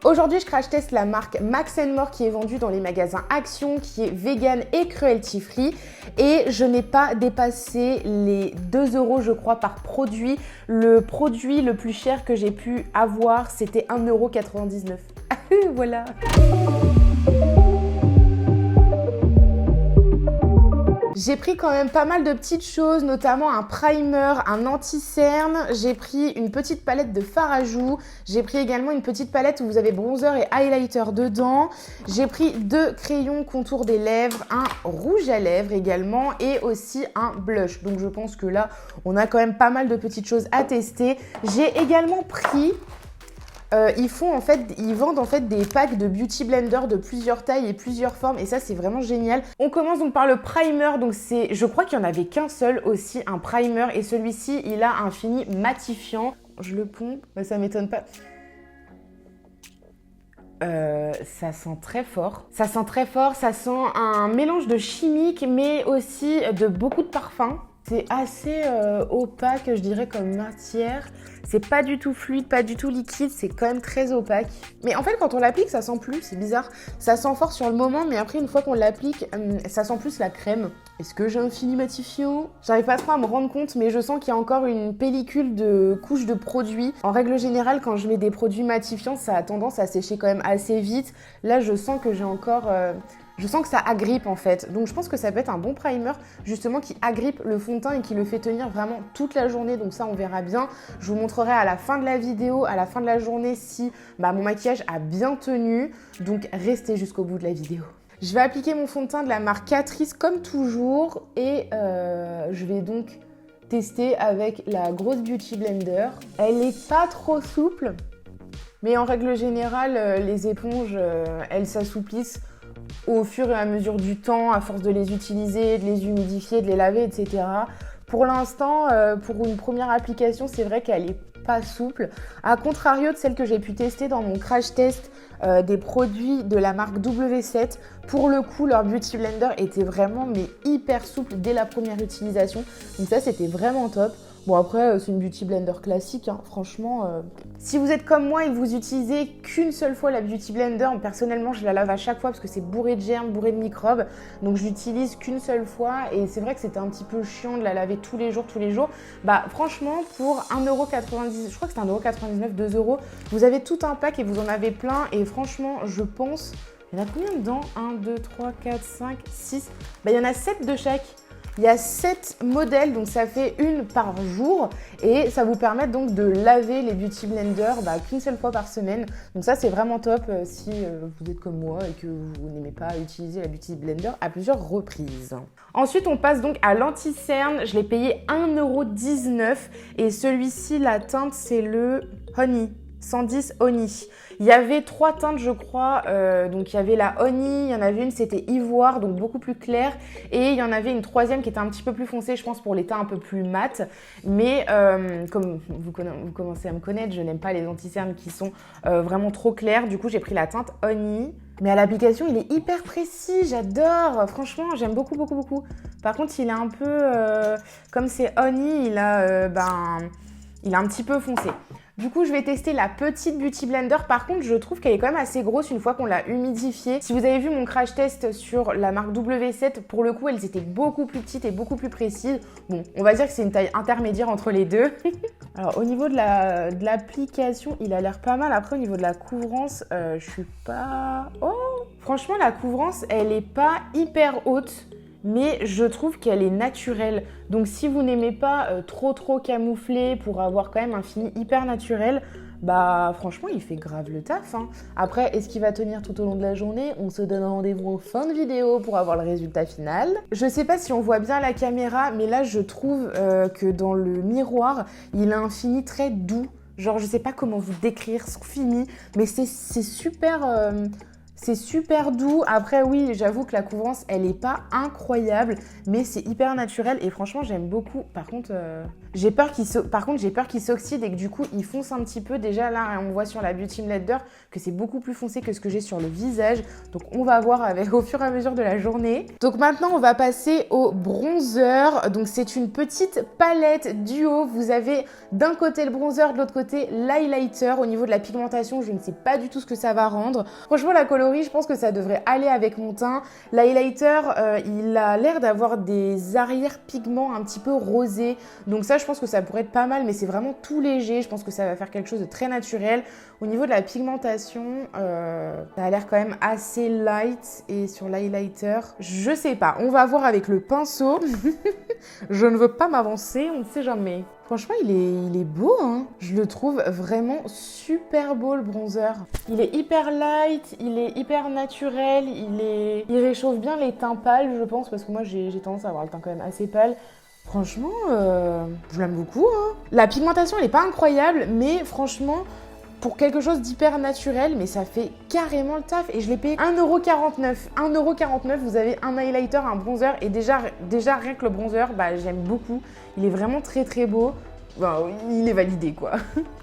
Aujourd'hui, je crash test la marque Max & More qui est vendue dans les magasins Action, qui est vegan et cruelty free. Et je n'ai pas dépassé les 2 € je crois par produit. Le produit le plus cher que j'ai pu avoir, c'était 1,99 €. Voilà. J'ai pris quand même pas mal de petites choses, notamment un primer, un anti-cerne. J'ai pris une petite palette de fard à joues. J'ai pris également une petite palette où vous avez bronzer et highlighter dedans. J'ai pris 2 crayons contour des lèvres, un rouge à lèvres également et aussi un blush. Donc je pense que là, on a quand même pas mal de petites choses à tester. J'ai également pris... ils vendent en fait des packs de beauty blender de plusieurs tailles et plusieurs formes et ça c'est vraiment génial. On commence donc par le primer, donc je crois qu'il n'y en avait qu'un seul aussi, un primer, et celui-ci il a un fini matifiant. Je le pompe, ça m'étonne pas. Ça sent très fort. Ça sent très fort, ça sent un mélange de chimique mais aussi de beaucoup de parfums. C'est assez opaque, je dirais, comme matière. C'est pas du tout fluide, pas du tout liquide, c'est quand même très opaque. Mais en fait, quand on l'applique, ça sent plus, c'est bizarre. Ça sent fort sur le moment, mais après, une fois qu'on l'applique, ça sent plus la crème. Est-ce que j'ai un fini matifiant? J'arrive pas trop à me rendre compte, mais je sens qu'il y a encore une pellicule de couche de produit. En règle générale, quand je mets des produits matifiants, ça a tendance à sécher quand même assez vite. Là, je sens que j'ai encore... Je sens que ça agrippe en fait, donc je pense que ça peut être un bon primer justement qui agrippe le fond de teint et qui le fait tenir vraiment toute la journée, donc ça on verra bien. Je vous montrerai à la fin de la vidéo, à la fin de la journée si mon maquillage a bien tenu, donc restez jusqu'au bout de la vidéo. Je vais appliquer mon fond de teint de la marque Catrice comme toujours et je vais donc tester avec la grosse Beauty Blender. Elle n'est pas trop souple, mais en règle générale les éponges elles s'assouplissent au fur et à mesure du temps, à force de les utiliser, de les humidifier, de les laver, etc. Pour l'instant, pour une première application, c'est vrai qu'elle n'est pas souple. A contrario de celle que j'ai pu tester dans mon crash test des produits de la marque W7, pour le coup, leur Beauty Blender était vraiment hyper souple dès la première utilisation. Donc ça, c'était vraiment top. Bon après, c'est une Beauty Blender classique, hein. Franchement. Si vous êtes comme moi et que vous utilisez qu'une seule fois la Beauty Blender, personnellement, je la lave à chaque fois parce que c'est bourré de germes, bourré de microbes. Donc je l'utilise qu'une seule fois et c'est vrai que c'était un petit peu chiant de la laver tous les jours. Franchement, pour 1,90 €, je crois que c'était 1,99 €, 2 €, vous avez tout un pack et vous en avez plein. Et franchement, je pense... Il y en a combien dedans? 1, 2, 3, 4, 5, 6... il y en a 7 de chaque. Il y a 7 modèles, donc ça fait une par jour et ça vous permet donc de laver les Beauty Blender qu'une seule fois par semaine. Donc ça, c'est vraiment top si vous êtes comme moi et que vous n'aimez pas utiliser la Beauty Blender à plusieurs reprises. Ensuite, on passe donc à l'anti-cerne. Je l'ai payé 1,19 € et celui-ci, la teinte, c'est le Honey. 110 Honey. Il y avait 3 teintes je crois, donc il y avait la Honey, il y en avait une c'était ivoire, donc beaucoup plus claire, et il y en avait une troisième qui était un petit peu plus foncée, je pense pour les teints un peu plus mat, mais comme vous commencez à me connaître, je n'aime pas les anti-cernes qui sont vraiment trop clairs, du coup j'ai pris la teinte Honey. Mais à l'application, il est hyper précis, j'adore, franchement, j'aime beaucoup, beaucoup, beaucoup. Par contre, il est un peu, comme c'est Honey, il a un petit peu foncé. Du coup, je vais tester la petite Beauty Blender. Par contre, je trouve qu'elle est quand même assez grosse une fois qu'on l'a humidifiée. Si vous avez vu mon crash test sur la marque W7, pour le coup, elles étaient beaucoup plus petites et beaucoup plus précises. Bon, on va dire que c'est une taille intermédiaire entre les deux. Alors, au niveau de l'application, il a l'air pas mal. Après, au niveau de la couvrance, je suis pas... Oh! Franchement, la couvrance, elle est pas hyper haute. Mais je trouve qu'elle est naturelle. Donc si vous n'aimez pas trop camoufler pour avoir quand même un fini hyper naturel, franchement il fait grave le taf, hein. Après, est-ce qu'il va tenir tout au long de la journée? On se donne rendez-vous en fin de vidéo pour avoir le résultat final. Je sais pas si on voit bien la caméra, mais là je trouve que dans le miroir, il a un fini très doux. Genre je sais pas comment vous décrire son fini, mais c'est super... C'est super doux. Après, oui, j'avoue que la couvrance, elle est pas incroyable, mais c'est hyper naturel et franchement, j'aime beaucoup. Par contre, j'ai peur qu'il s'oxyde et que du coup, il fonce un petit peu. Déjà, là, on voit sur la Beauty Blender que c'est beaucoup plus foncé que ce que j'ai sur le visage. Donc, on va voir au fur et à mesure de la journée. Donc, maintenant, on va passer au bronzer. Donc, c'est une petite palette duo. Vous avez d'un côté le bronzer, de l'autre côté l'highlighter. Au niveau de la pigmentation, je ne sais pas du tout ce que ça va rendre. Franchement, la coloris, je pense que ça devrait aller avec mon teint. L'highlighter, il a l'air d'avoir des arrière-pigments un petit peu rosés. Donc ça, je pense que ça pourrait être pas mal, mais c'est vraiment tout léger. Je pense que ça va faire quelque chose de très naturel. Au niveau de la pigmentation, ça a l'air quand même assez light. Et sur l'highlighter, je sais pas. On va voir avec le pinceau. Je ne veux pas m'avancer, on ne sait jamais. Franchement, il est beau, hein. Je le trouve vraiment super beau, le bronzer. Il est hyper light, il est hyper naturel, il réchauffe bien les teints pâles, je pense, parce que moi, j'ai tendance à avoir le teint quand même assez pâle. Franchement, je l'aime beaucoup, hein. La pigmentation, elle n'est pas incroyable, mais franchement, pour quelque chose d'hyper naturel, mais ça fait carrément le taf. Et je l'ai payé 1,49 €. 1,49 €, vous avez un highlighter, un bronzer. Et déjà rien que le bronzer, bah, j'aime beaucoup. Il est vraiment très très beau. Bon, il est validé quoi.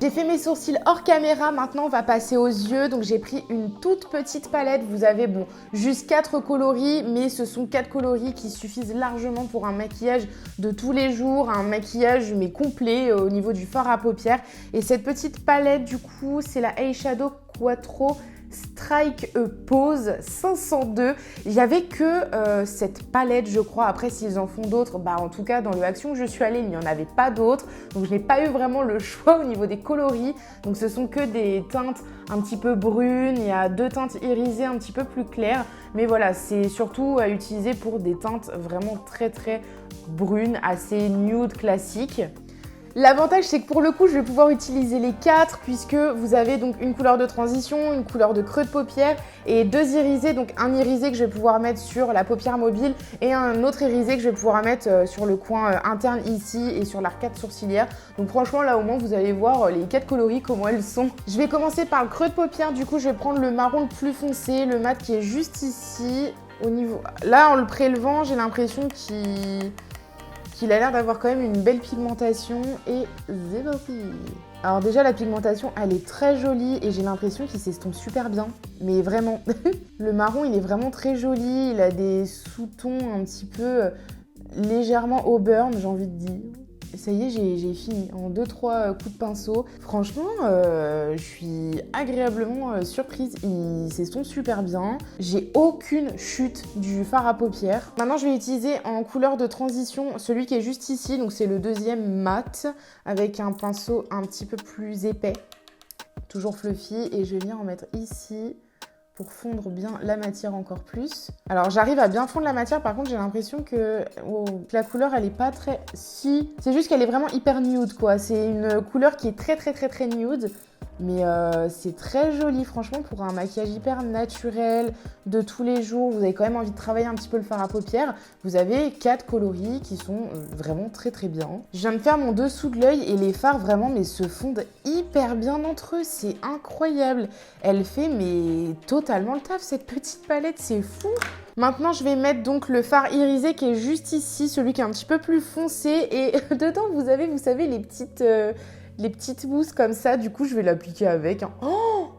J'ai fait mes sourcils hors caméra, maintenant on va passer aux yeux. Donc j'ai pris une toute petite palette. Vous avez juste 4 coloris, mais ce sont 4 coloris qui suffisent largement pour un maquillage de tous les jours, un maquillage mais complet au niveau du fard à paupières. Et cette petite palette du coup, c'est la Eyeshadow Quattro Strike Pose 502. Il n'y avait que cette palette, je crois. Après, s'ils en font d'autres, bah en tout cas, dans le Action où je suis allée, il n'y en avait pas d'autres. Donc, je n'ai pas eu vraiment le choix au niveau des coloris. Donc, ce sont que des teintes un petit peu brunes. Il y a 2 teintes irisées un petit peu plus claires. Mais voilà, c'est surtout à utiliser pour des teintes vraiment très, très brunes, assez nude classiques. L'avantage, c'est que pour le coup, je vais pouvoir utiliser les 4 puisque vous avez donc une couleur de transition, une couleur de creux de paupière et 2 irisés. Donc un irisé que je vais pouvoir mettre sur la paupière mobile et un autre irisé que je vais pouvoir mettre sur le coin interne ici et sur l'arcade sourcilière. Donc franchement, là au moins, vous allez voir les 4 coloris, comment elles sont. Je vais commencer par le creux de paupière. Du coup, je vais prendre le marron le plus foncé, le mat qui est juste ici. Au niveau... Là, en le prélevant, j'ai l'impression qu'il a l'air d'avoir quand même une belle pigmentation et c'est parti. Alors déjà la pigmentation elle est très jolie et j'ai l'impression qu'il s'estompe super bien, mais vraiment. Le marron il est vraiment très joli, il a des sous-tons un petit peu légèrement auburn j'ai envie de dire. Ça y est, j'ai fini en 2-3 coups de pinceau. Franchement, je suis agréablement surprise. Il s'estompe super bien. J'ai aucune chute du fard à paupières. Maintenant, je vais utiliser en couleur de transition celui qui est juste ici. Donc, c'est le deuxième mat avec un pinceau un petit peu plus épais. Toujours fluffy. Et je vais venir en mettre ici pour fondre bien la matière encore plus. Alors j'arrive à bien fondre la matière, par contre j'ai l'impression que la couleur elle est pas très... Si, c'est juste qu'elle est vraiment hyper nude quoi. C'est une couleur qui est très très très très nude. Mais c'est très joli franchement pour un maquillage hyper naturel de tous les jours. Vous avez quand même envie de travailler un petit peu le fard à paupières. Vous avez 4 coloris qui sont vraiment très très bien. Je viens de faire mon dessous de l'œil et les fards vraiment mais se fondent hyper bien entre eux. C'est incroyable. Elle fait mais totalement le taf cette petite palette, c'est fou. Maintenant, je vais mettre donc le fard irisé qui est juste ici, celui qui est un petit peu plus foncé. Et dedans, vous avez, vous savez, les petites mousses comme ça. Du coup, je vais l'appliquer avec. Oh!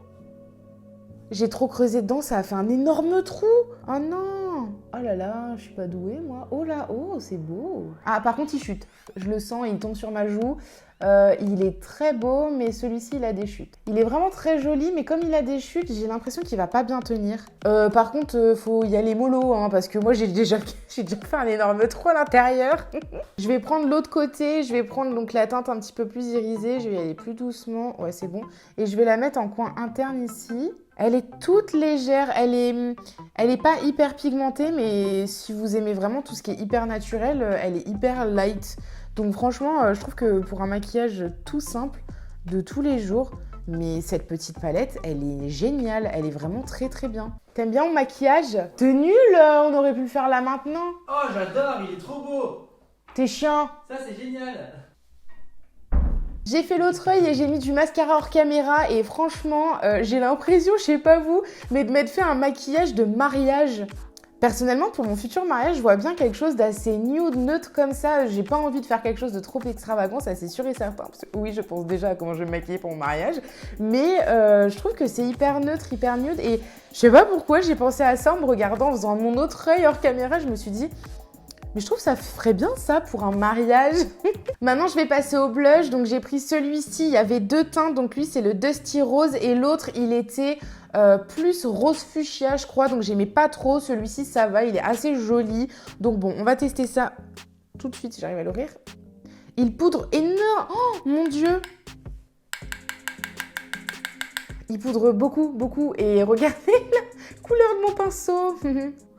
J'ai trop creusé dedans, ça a fait un énorme trou. Oh non! Oh là là, je suis pas douée, moi. Oh là, oh, c'est beau. Ah, par contre, il chute. Je le sens, il tombe sur ma joue. Il est très beau, mais celui-ci, il a des chutes. Il est vraiment très joli, mais comme il a des chutes, j'ai l'impression qu'il va pas bien tenir. Par contre, faut y aller mollo, hein, parce que moi, j'ai déjà fait un énorme trou à l'intérieur. Je vais prendre l'autre côté, je vais prendre donc la teinte un petit peu plus irisée, je vais y aller plus doucement. Ouais, c'est bon. Et je vais la mettre en coin interne ici. Elle est toute légère, elle est pas hyper pigmentée, mais si vous aimez vraiment tout ce qui est hyper naturel, elle est hyper light. Donc franchement, je trouve que pour un maquillage tout simple, de tous les jours, mais cette petite palette, elle est géniale, elle est vraiment très très bien. T'aimes bien mon maquillage? T'es nul, on aurait pu le faire là maintenant. Oh j'adore, il est trop beau. T'es chiant. Ça c'est génial. J'ai fait l'autre œil et j'ai mis du mascara hors caméra et franchement, j'ai l'impression, je sais pas vous, mais de m'être fait un maquillage de mariage. Personnellement, pour mon futur mariage, je vois bien quelque chose d'assez nude, neutre comme ça. J'ai pas envie de faire quelque chose de trop extravagant, ça c'est sûr et certain. Parce que oui, je pense déjà à comment je vais me maquiller pour mon mariage. Mais je trouve que c'est hyper neutre, hyper nude. Et je sais pas pourquoi j'ai pensé à ça en me regardant, en faisant mon autre œil hors caméra. Je me suis dit, mais je trouve que ça ferait bien ça pour un mariage. Maintenant, je vais passer au blush. Donc, j'ai pris celui-ci. Il y avait 2 teintes. Donc, lui, c'est le Dusty Rose. Et l'autre, il était plus rose fuchsia, je crois. Donc, j'aimais pas trop. Celui-ci, ça va. Il est assez joli. Donc, bon, on va tester ça tout de suite si j'arrive à l'ouvrir. Il poudre énorme. Oh, mon Dieu. Il poudre beaucoup, beaucoup. Et regardez la couleur de mon pinceau.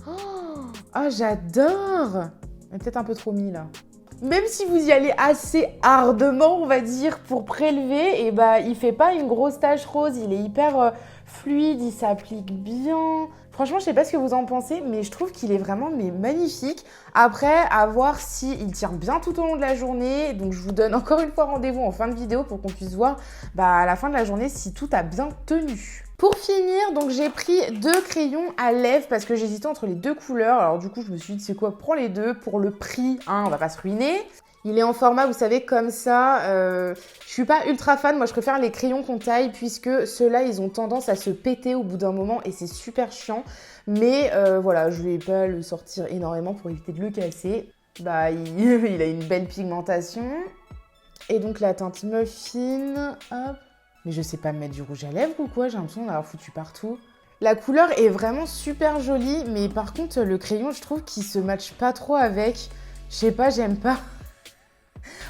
Oh, j'adore. Peut-être un peu trop mis là. Même si vous y allez assez ardemment, on va dire, pour prélever, et bah, il fait pas une grosse tache rose. Il est hyper fluide, il s'applique bien. Franchement, je sais pas ce que vous en pensez, mais je trouve qu'il est vraiment magnifique. Après, à voir s'il tient bien tout au long de la journée. Donc, je vous donne encore une fois rendez-vous en fin de vidéo pour qu'on puisse voir à la fin de la journée si tout a bien tenu. Pour finir, donc j'ai pris 2 crayons à lèvres parce que j'hésitais entre les 2 couleurs. Alors du coup, je me suis dit, c'est quoi, prends les 2 pour le prix, hein, on va pas se ruiner. Il est en format, vous savez, comme ça. Je suis pas ultra fan, moi je préfère les crayons qu'on taille puisque ceux-là, ils ont tendance à se péter au bout d'un moment et c'est super chiant. Mais voilà, je vais pas le sortir énormément pour éviter de le casser. Bah, il a une belle pigmentation. Et donc la teinte Muffin, hop. Mais je sais pas me mettre du rouge à lèvres ou quoi, j'ai l'impression d'en avoir foutu partout. La couleur est vraiment super jolie, mais par contre, le crayon, je trouve qu'il se matche pas trop avec. Je sais pas, j'aime pas.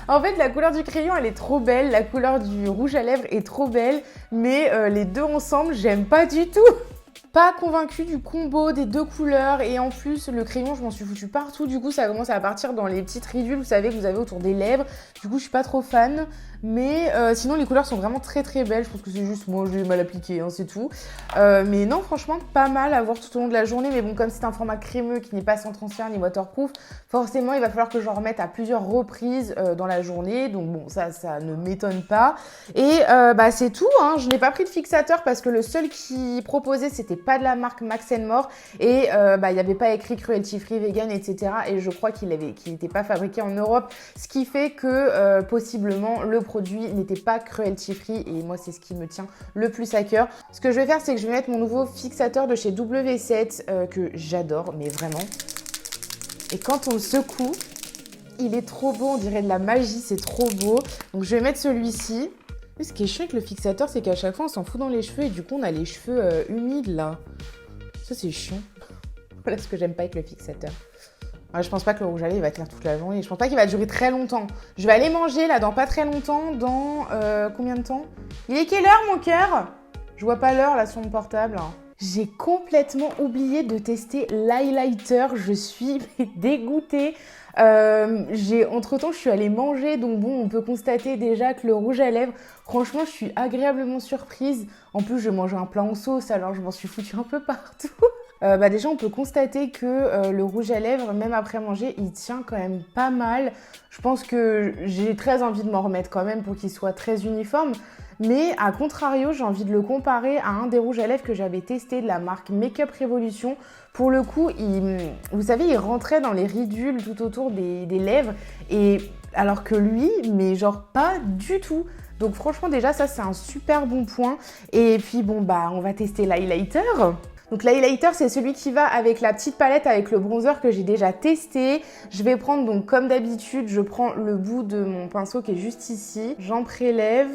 En fait, la couleur du crayon, elle est trop belle, la couleur du rouge à lèvres est trop belle, mais les deux ensemble, j'aime pas du tout. Pas convaincue du combo des 2 couleurs et en plus le crayon je m'en suis foutu partout, du coup ça commence à partir dans les petites ridules vous savez que vous avez autour des lèvres, du coup je suis pas trop fan mais sinon les couleurs sont vraiment très très belles, je pense que c'est juste moi j'ai mal appliqué hein, c'est tout mais non franchement pas mal à voir tout au long de la journée mais bon comme c'est un format crémeux qui n'est pas sans transfert ni waterproof forcément il va falloir que j'en remette à plusieurs reprises dans la journée donc bon ça ne m'étonne pas et c'est tout hein. Je n'ai pas pris de fixateur parce que le seul qui proposait c'était pas de la marque Max More et il n'y avait pas écrit cruelty free, vegan, etc. Et je crois qu'il n'était pas fabriqué en Europe, ce qui fait que possiblement le produit n'était pas cruelty free et moi c'est ce qui me tient le plus à cœur. Ce que je vais faire c'est que je vais mettre mon nouveau fixateur de chez W7 que j'adore mais vraiment. Et quand on le secoue, il est trop beau, on dirait de la magie, c'est trop beau. Donc je vais mettre celui-ci. Ce qui est chiant avec le fixateur, c'est qu'à chaque fois, on s'en fout dans les cheveux et du coup, on a les cheveux humides, là. Ça, c'est chiant. Voilà ce que j'aime pas avec le fixateur. Ouais, je pense pas que le rouge à lèvres va tenir toute la journée. Je pense pas qu'il va durer très longtemps. Je vais aller manger, là, dans pas très longtemps. Dans combien de temps? Il est quelle heure, mon cœur? Je vois pas l'heure, là, sur mon portable. J'ai complètement oublié de tester l'highlighter. Je suis dégoûtée. Entre-temps, je suis allée manger, donc bon, on peut constater déjà que le rouge à lèvres, franchement, je suis agréablement surprise. En plus, je mange un plat en sauce, alors je m'en suis foutue un peu partout. Déjà, on peut constater que le rouge à lèvres, même après manger, il tient quand même pas mal. Je pense que j'ai très envie de m'en remettre quand même pour qu'il soit très uniforme. Mais à contrario, j'ai envie de le comparer à un des rouges à lèvres que j'avais testé de la marque Makeup Revolution. Pour le coup, vous savez, il rentrait dans les ridules tout autour des lèvres. Et alors que lui, mais genre pas du tout. Donc franchement, déjà, ça, c'est un super bon point. Et puis bon, on va tester l'highlighter. Donc l'highlighter, c'est celui qui va avec la petite palette avec le bronzer que j'ai déjà testé. Je vais prendre donc comme d'habitude, je prends le bout de mon pinceau qui est juste ici. J'en prélève.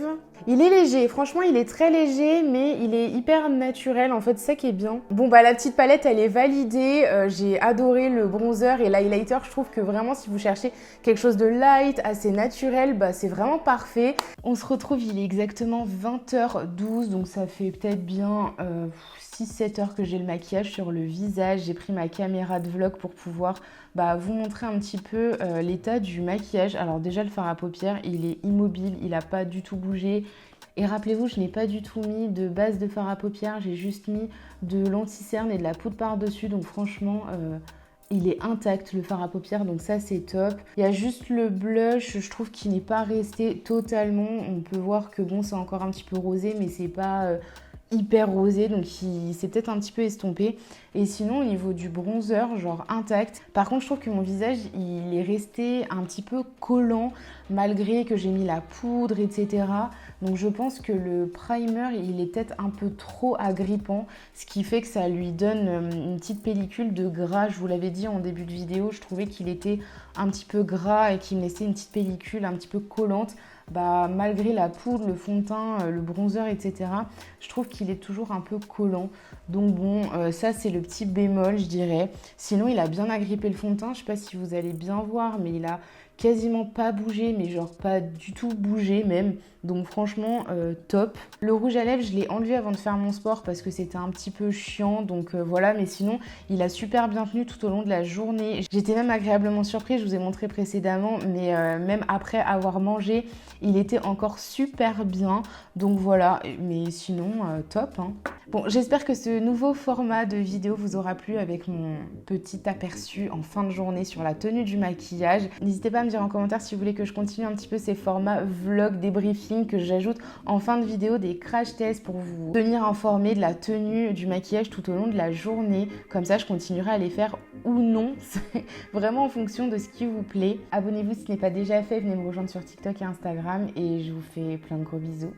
Il est léger, franchement il est très léger mais il est hyper naturel en fait, c'est ça qui est bien. Bon la petite palette elle est validée, j'ai adoré le bronzer et l'highlighter. Je trouve que vraiment si vous cherchez quelque chose de light, assez naturel, c'est vraiment parfait. On se retrouve, il est exactement 20h12 donc ça fait peut-être bien 6-7 heures que j'ai le maquillage sur le visage. J'ai pris ma caméra de vlog pour pouvoir vous montrer un petit peu l'état du maquillage. Alors déjà le fard à paupières, il est immobile, il n'a pas du tout bougé. Et rappelez-vous, je n'ai pas du tout mis de base de fard à paupières, j'ai juste mis de l'anti-cerne et de la poudre par-dessus. Donc franchement, il est intact le fard à paupières, donc ça c'est top. Il y a juste le blush, je trouve qu'il n'est pas resté totalement. On peut voir que bon, c'est encore un petit peu rosé, mais c'est pas hyper rosé, donc il s'est peut-être un petit peu estompé. Et sinon au niveau du bronzer, genre intact. Par contre je trouve que mon visage il est resté un petit peu collant malgré que j'ai mis la poudre, etc. Donc je pense que le primer il est peut-être un peu trop agrippant, ce qui fait que ça lui donne une petite pellicule de gras. Je vous l'avais dit en début de vidéo, je trouvais qu'il était un petit peu gras et qu'il me laissait une petite pellicule un petit peu collante. Bah, malgré la poudre, le fond de teint, le bronzer, etc., je trouve qu'il est toujours un peu collant. Donc bon, ça c'est le petit bémol, je dirais. Sinon, il a bien agrippé le fond de teint. Je ne sais pas si vous allez bien voir, mais il a quasiment pas bougé, mais genre pas du tout bougé même. Donc franchement, top. Le rouge à lèvres, je l'ai enlevé avant de faire mon sport parce que c'était un petit peu chiant. Donc voilà, mais sinon, il a super bien tenu tout au long de la journée. J'étais même agréablement surprise, je vous ai montré précédemment, mais même après avoir mangé, il était encore super bien. Donc voilà, mais sinon, top, hein. Bon, j'espère que ce nouveau format de vidéo vous aura plu avec mon petit aperçu en fin de journée sur la tenue du maquillage. N'hésitez pas à me dire en commentaire si vous voulez que je continue un petit peu ces formats vlog, débriefing que j'ajoute en fin de vidéo, des crash tests pour vous tenir informé de la tenue du maquillage tout au long de la journée. Comme ça, je continuerai à les faire ou non, c'est vraiment en fonction de ce qui vous plaît. Abonnez-vous si ce n'est pas déjà fait, venez me rejoindre sur TikTok et Instagram et je vous fais plein de gros bisous.